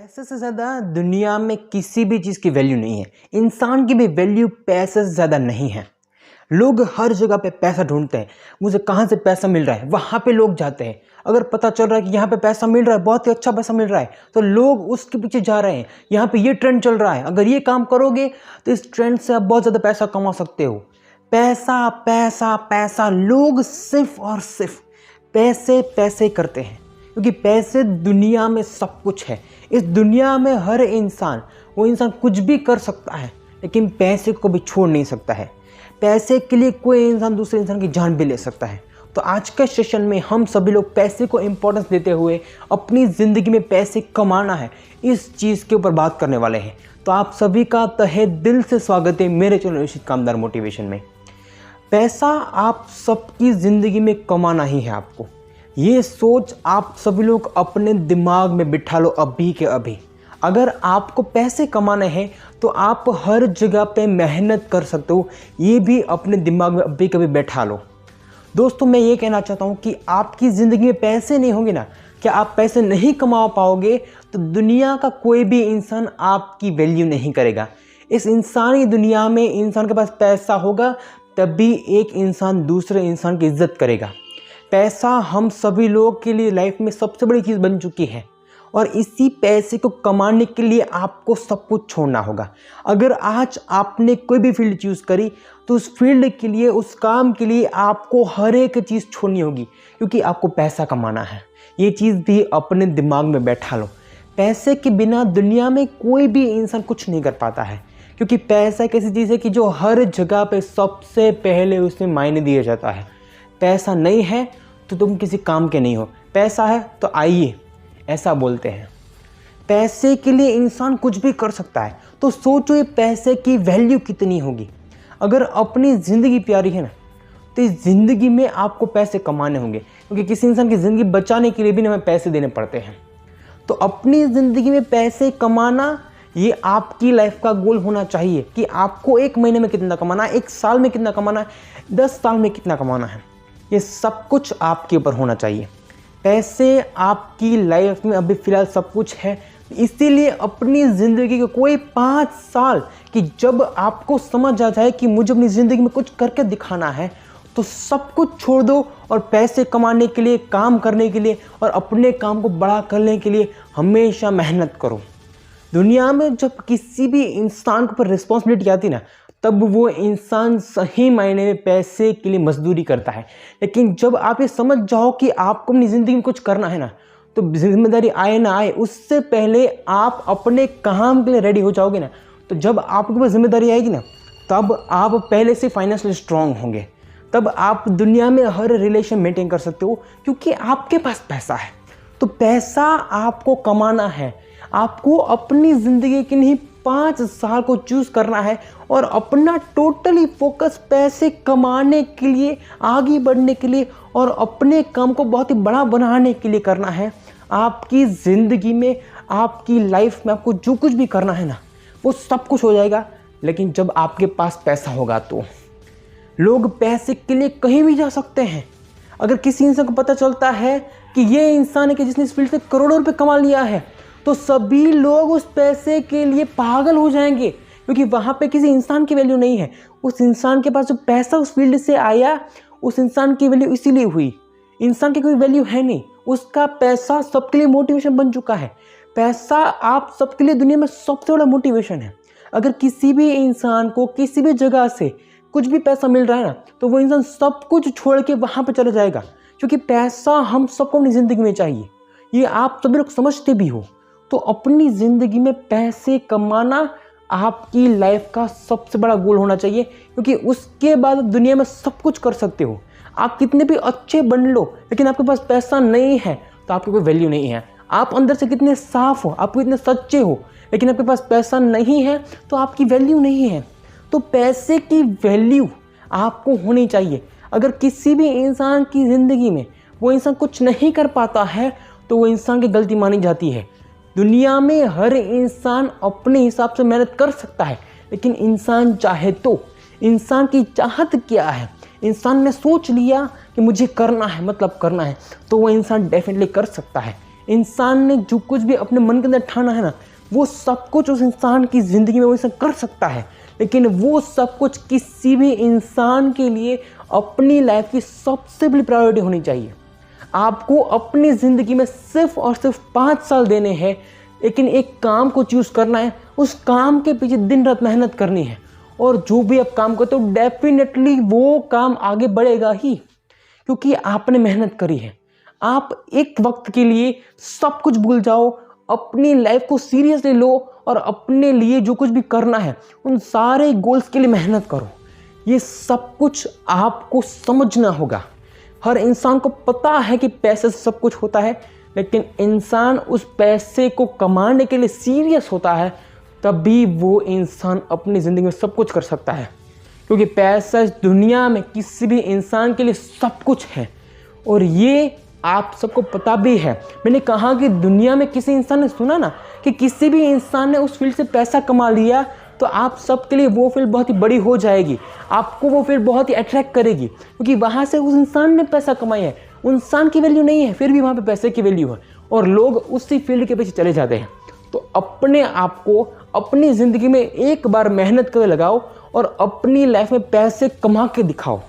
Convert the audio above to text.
पैसे से ज़्यादा दुनिया में किसी भी चीज़ की वैल्यू नहीं है। इंसान की भी वैल्यू पैसे से ज़्यादा नहीं है। लोग हर जगह पे पैसा ढूंढते हैं, मुझे कहाँ से पैसा मिल रहा है, वहाँ पे लोग जाते हैं। अगर पता चल रहा है कि यहाँ पे पैसा मिल रहा है, बहुत ही अच्छा पैसा मिल रहा है, तो लोग उसके पीछे जा रहे हैं। यहाँ पे ये ट्रेंड चल रहा है, अगर ये काम करोगे तो इस ट्रेंड से आप बहुत ज़्यादा पैसा कमा सकते हो। पैसा पैसा पैसा, लोग सिर्फ और सिर्फ पैसे पैसे करते हैं, क्योंकि पैसे दुनिया में सब कुछ है। इस दुनिया में हर इंसान, वो इंसान कुछ भी कर सकता है, लेकिन पैसे को भी छोड़ नहीं सकता है। पैसे के लिए कोई इंसान दूसरे इंसान की जान भी ले सकता है। तो आज के सेशन में हम सभी लोग पैसे को इम्पोर्टेंस देते हुए अपनी ज़िंदगी में पैसे कमाना है, इस चीज़ के ऊपर बात करने वाले हैं। तो आप सभी का तहे दिल से स्वागत है मेरे चैनल निश्चित कामदार मोटिवेशन में। पैसा आप सबकी ज़िंदगी में कमाना ही है। आपको ये सोच आप सभी लोग अपने दिमाग में बिठा लो अभी के अभी। अगर आपको पैसे कमाने हैं तो आप हर जगह पे मेहनत कर सकते हो, ये भी अपने दिमाग में अभी कभी बैठा लो। दोस्तों, मैं ये कहना चाहता हूँ कि आपकी ज़िंदगी में पैसे नहीं होंगे ना, क्या आप पैसे नहीं कमा पाओगे तो दुनिया का कोई भी इंसान आपकी वैल्यू नहीं करेगा। इस इंसानी दुनिया में इंसान के पास पैसा होगा तभी एक इंसान दूसरे इंसान की इज्जत करेगा। पैसा हम सभी लोगों के लिए लाइफ में सबसे बड़ी चीज़ बन चुकी है, और इसी पैसे को कमाने के लिए आपको सब कुछ छोड़ना होगा। अगर आज आपने कोई भी फील्ड चूज़ करी तो उस फील्ड के लिए, उस काम के लिए आपको हर एक चीज़ छोड़नी होगी, क्योंकि आपको पैसा कमाना है। ये चीज़ भी अपने दिमाग में बैठा लो। पैसे के बिना दुनिया में कोई भी इंसान कुछ नहीं कर पाता है, क्योंकि पैसा एक ऐसी चीज़ है कि जो हर जगह पे सबसे पहले उसमें मायने दिया जाता है। पैसा नहीं है तो तुम किसी काम के नहीं हो, पैसा है तो आइए, ऐसा बोलते हैं। पैसे के लिए इंसान कुछ भी कर सकता है। तो सोचो ये पैसे की वैल्यू कितनी होगी। अगर अपनी ज़िंदगी प्यारी है ना, तो इस ज़िंदगी में आपको पैसे कमाने होंगे, क्योंकि किसी इंसान की ज़िंदगी बचाने के लिए भी हमें पैसे देने पड़ते हैं। तो अपनी ज़िंदगी में पैसे कमाना, ये आपकी लाइफ का गोल होना चाहिए कि आपको एक महीने में कितना कमाना है, एक साल में कितना कमाना है, 10 साल में कितना कमाना है। ये सब कुछ आपके ऊपर होना चाहिए। पैसे आपकी लाइफ में अभी फ़िलहाल सब कुछ है, इसीलिए अपनी ज़िंदगी के कोई 5 साल कि जब आपको समझ आ जाए कि मुझे अपनी ज़िंदगी में कुछ करके दिखाना है, तो सब कुछ छोड़ दो और पैसे कमाने के लिए, काम करने के लिए और अपने काम को बड़ा करने के लिए हमेशा मेहनत करो। दुनिया में जब किसी भी इंसान के ऊपर रिस्पॉन्सिबिलिटी आती ना, तब वो इंसान सही मायने में पैसे के लिए मजदूरी करता है। लेकिन जब आप ये समझ जाओ कि आपको अपनी ज़िंदगी में कुछ करना है ना, तो जिम्मेदारी आए ना आए, उससे पहले आप अपने काम के लिए रेडी हो जाओगे ना, तो जब आपके पास जिम्मेदारी आएगी ना, तब आप पहले से फाइनेंशियली स्ट्रांग होंगे। तब आप दुनिया में हर रिलेशन मेंटेन कर सकते हो, क्योंकि आपके पास पैसा है। तो पैसा आपको कमाना है। आपको अपनी ज़िंदगी के नहीं 5 साल को चूज़ करना है और अपना टोटली फोकस पैसे कमाने के लिए, आगे बढ़ने के लिए और अपने काम को बहुत ही बड़ा बनाने के लिए करना है। आपकी ज़िंदगी में, आपकी लाइफ में आपको जो कुछ भी करना है ना, वो सब कुछ हो जाएगा। लेकिन जब आपके पास पैसा होगा तो लोग पैसे के लिए कहीं भी जा सकते हैं। अगर किसी इंसान को पता चलता है कि ये इंसान है कि जिसने इस फील्ड से करोड़ों रुपए कमा लिया है, तो सभी लोग उस पैसे के लिए पागल हो जाएंगे, क्योंकि वहाँ पे किसी इंसान की वैल्यू नहीं है। उस इंसान के पास जो पैसा उस फील्ड से आया, उस इंसान की वैल्यू इसीलिए हुई। इंसान की कोई वैल्यू है नहीं, उसका पैसा सबके लिए मोटिवेशन बन चुका है। पैसा आप सबके लिए दुनिया में सबसे बड़ा मोटिवेशन है। अगर किसी भी इंसान को किसी भी जगह से कुछ भी पैसा मिल रहा है ना, तो वो इंसान सब कुछ छोड़ के वहाँ पर चला जाएगा, क्योंकि पैसा हम सबको अपनी ज़िंदगी में चाहिए। ये आप सभी लोग समझते भी हो। तो अपनी ज़िंदगी में पैसे कमाना आपकी लाइफ का सबसे बड़ा गोल होना चाहिए, क्योंकि उसके बाद दुनिया में सब कुछ कर सकते हो। आप कितने भी अच्छे बन लो, लेकिन आपके पास पैसा नहीं है तो आपकी कोई वैल्यू नहीं है। आप अंदर से कितने साफ हो, आप कितने सच्चे हो, लेकिन आपके पास पैसा नहीं है तो आपकी वैल्यू नहीं है। तो पैसे की वैल्यू आपको होनी चाहिए। अगर किसी भी इंसान की ज़िंदगी में वो इंसान कुछ नहीं कर पाता है, तो वो इंसान की गलती मानी जाती है। दुनिया में हर इंसान अपने हिसाब से मेहनत कर सकता है, लेकिन इंसान चाहे तो, इंसान की चाहत क्या है, इंसान ने सोच लिया कि मुझे करना है, मतलब करना है, तो वो इंसान डेफिनेटली कर सकता है। इंसान ने जो कुछ भी अपने मन के अंदर ठाना है ना, वो सब कुछ उस इंसान की ज़िंदगी में वो इंसान कर सकता है। लेकिन वो सब कुछ किसी भी इंसान के लिए अपनी लाइफ की सबसे बड़ी प्रायोरिटी होनी चाहिए। आपको अपनी ज़िंदगी में सिर्फ और सिर्फ 5 साल देने हैं, लेकिन एक काम को चूज़ करना है, उस काम के पीछे दिन रात मेहनत करनी है, और जो भी आप काम करते हो डेफिनेटली वो काम आगे बढ़ेगा ही, क्योंकि आपने मेहनत करी है। आप एक वक्त के लिए सब कुछ भूल जाओ, अपनी लाइफ को सीरियसली लो और अपने लिए जो कुछ भी करना है उन सारे गोल्स के लिए मेहनत करो। ये सब कुछ आपको समझना होगा। हर इंसान को पता है कि पैसे से सब कुछ होता है, लेकिन इंसान उस पैसे को कमाने के लिए सीरियस होता है, तभी वो इंसान अपनी ज़िंदगी में सब कुछ कर सकता है। क्योंकि पैसा इस दुनिया में किसी भी इंसान के लिए सब कुछ है, और ये आप सबको पता भी है। मैंने कहा कि दुनिया में किसी इंसान ने सुना ना कि किसी भी इंसान ने उस फील्ड से पैसा कमा लिया तो आप सबके लिए वो फील्ड बहुत ही बड़ी हो जाएगी, आपको वो फील्ड बहुत ही अट्रैक्ट करेगी, क्योंकि वहाँ से उस इंसान ने पैसा कमाया है। उस इंसान की वैल्यू नहीं है, फिर भी वहाँ पे पैसे की वैल्यू है, और लोग उसी फील्ड के पीछे चले जाते हैं। तो अपने आप को अपनी ज़िंदगी में एक बार मेहनत कर लगाओ और अपनी लाइफ में पैसे कमा के दिखाओ।